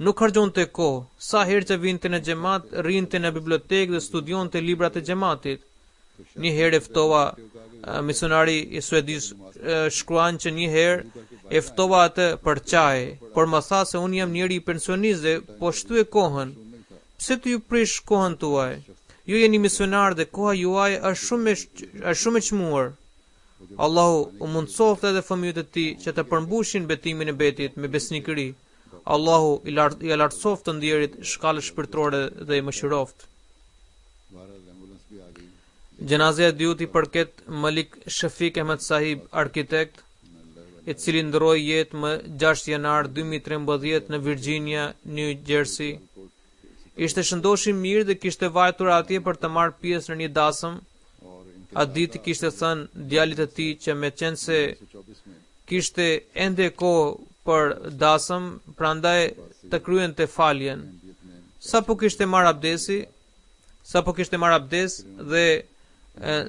Nuk harxhonte kohë. Sa herë që vinte në xhamat, rrinte në bibliotekë dhe studionte librat e xhamatit. Një herë e ftova misionari i Suedis, shkruan që një herë e ftova atë për çaj, por më tha se unë jam njëri i pensionist dhe po shtye kohën. Pse të ju prish kohën tuaj? Ju jeni misionar dhe koha juaj është shumë e çmuar. Allahu u mundsoftë edhe fëmijët e tij që të përmbushin betimin e betit me besnikëri. Allahu i lartësoft të ndjerit shkallës shpirtërore dhe i mëshiroft. Gjenazja e dyut i përket Malik Shafik Ahmed Sahib, arkitekt, i cili ndroi jetë më 6 janar 2013 në Virginia, New Jersey. Ishte shëndosh i mirë dhe kishte vajtur atje për të marrë pjesë në një dasëm. Atë ditë kishte thënë djalit të tij që me qenë se kishte ende kohë për dasëm, prandaj të kryente faljen. Sapo kishte marrë abdes dhe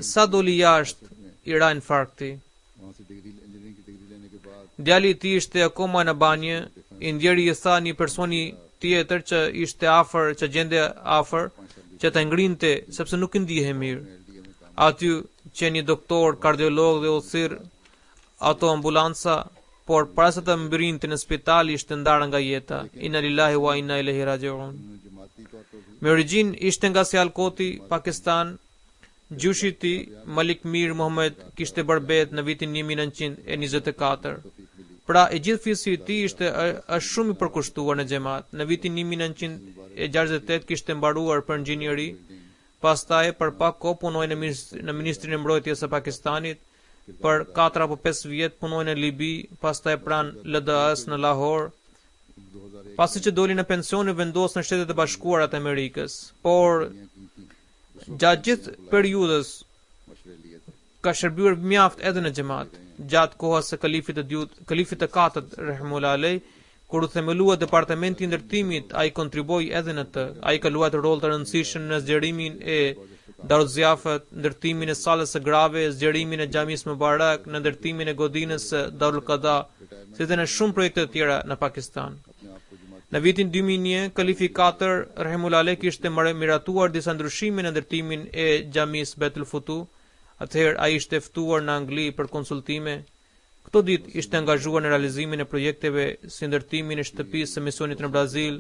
sa doli jashtë i ra infarkti. Djali i tij ishte akoma në banjë, i ndjeri i tha një personi tjetër që ishte afër, që gjende afër, që ta ngrinte sepse nuk i ndihej mirë. Aty që një doktor, kardiolog dhe u thirr ato ambulanca, por para se të mbyrinte në spital ishte ndarë nga jeta. Inna lillahi wa inna ilaihi rajiun. Me origjinë ishte nga Sialkoti, Pakistan. Gjushi i tij, Malik Mir Mohammed, kishte bërë bet në vitin 1924. Pra e gjithë fisi i tij është shumë i përkushtuar në xhamat. Në vitin 1968 kishte mbaruar për inxhinieri. Pastaj për pak kohë punoi në Ministrinë e Mbrojtjes së Pakistanit, për 4 apo 5 vjet punoi në Libi, pastaj pranë LDA-s në Lahore. Pasi që doli në pension, u vendos në Shtetet e Bashkuara të Amerikës, por gjatë gjithë periudhës ka shërbyer mjaft edhe në xhamat. Gjatë kohës së kalifit të katërt rahimullah alej, kur u themelua departamenti i ndërtimit, ai kontriboi edhe në të. Ai ka luajtur rol të rëndësishëm në zgjerimin e Daruz Ziafat, ndërtimin e sallës së grave, zgjerimin e Xhamisë Mubarak, në ndërtimin e godinës së Darul Qada, si dhe në shumë projekte të tjera në Pakistan. Në vitin 2001, kalifi 4 rahimullah alej kishte miratuar disa ndryshime në ndërtimin e Xhamisë Betul Futu. Atëherë ai ishte ftuar në Angli për konsultime. Këto ditë ishte angazhuar në realizimin e projekteve si ndërtimin e shtëpisë së misionit në Brazil,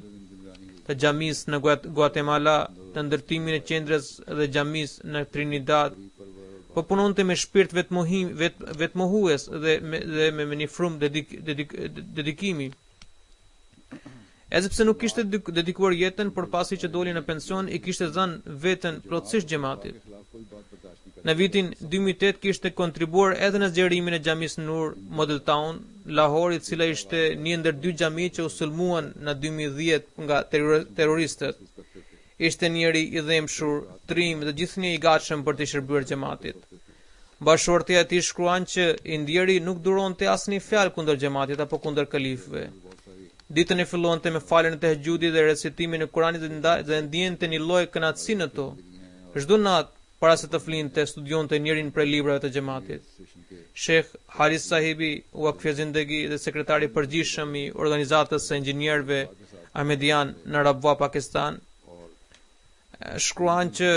të xhamisë në Guatemala, të ndërtimin e qendrës dhe xhamisë në Trinidad. Po punonte me shpirt vetmohues dhe me një frymë dedikimi. Edhe pse nuk kishte dedikuar jetën, por pasi që doli në pension, i kishte dhënë veten plotësisht xhamatit. Në vitin 2008 kishte kontribuar edhe në zgjerimin e xhamisë Nur Model Town, Lahore, e cila ishte një ndër 2 xhami që u sulmuan në 2010 nga terroristët. Ishte njëri i dhemshur, trim dhe gjithnjë i gatshëm për të shërbyer xhamatit. Bashortja e tij shkruan që i ndjeri nuk duronte asnjë fjalë kundër xhamatit apo kundër kalifëve. Ditën e fillonte me faljen e tahajjudit dhe recitimin e Kuranit dhe ndjente një lloj kënaqësie në to. Çdo natë para se të flinte, studionte njërin prej librave të xhamatit. Sheikh Haris Sahibi, Waqf Zindagi dhe sekretari i përgjithshëm i organizatës së inxhinierëve Ahmedian në Rabwa, Pakistan, shkruan që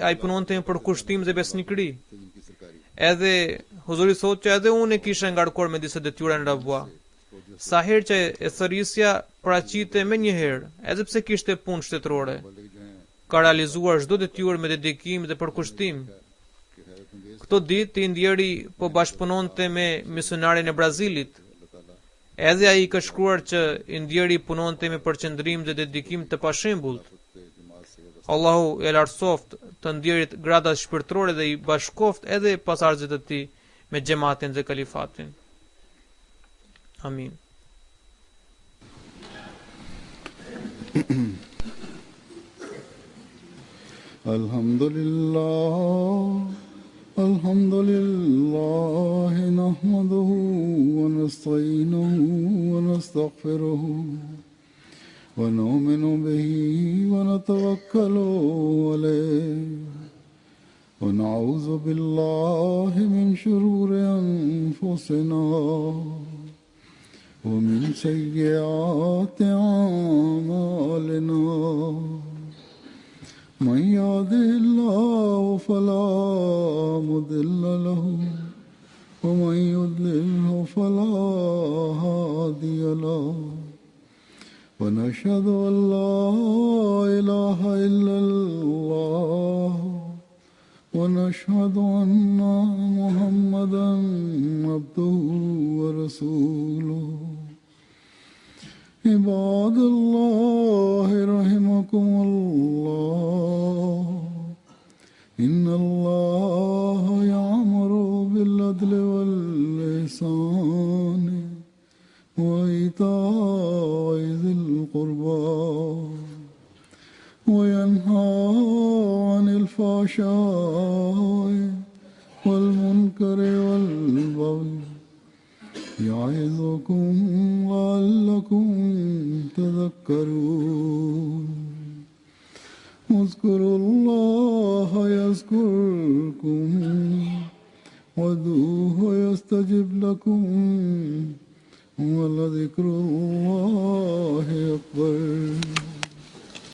ai punonte për kushtim dhe besnikëri. Edhe Huzuri thotë që edhe unë kisha ngarkuar me disa detyra në Rabwa. Sa herë që e thërrisja paraqite me një herë, edhe pse kishte punë shtetërore. Ka realizuar çdo detyrë me dedikim dhe përkushtim. Këto ditë i ndjeri po bashkëpunonte me misionarin e Brazilit. Edhe ai ka shkruar që i ndjeri punonte me përqendrim dhe dedikim të pashembullt. Allahu e lartësoft të ndjerit gradat shpirtërore dhe i bashkoft edhe pasardhësit e tij me xhamatin dhe kalifatin. Amin. Alhamdulillah nahmaduhu wa nasta'inuhu wa nastaghfiruhu ونؤمن به ونتوكل عليه ونعوذ بالله من شرور أنفسنا ومن سيئات أعمالنا من يهده الله فلا مضل له ومن يضلله فلا هادي له ونشهد أن لا إله إلا الله ونشهد أن محمدا عبده ورسوله عباد الله رحمكم الله إن الله يأمر بالعدل والإحسان وإيتاء ذي القربى وينهى عن الفحشاء والمنكر والبغي يعظكم لعلكم تذكرون اذكروا الله يذكركم وادعوه يستجب لكم ولذكر الله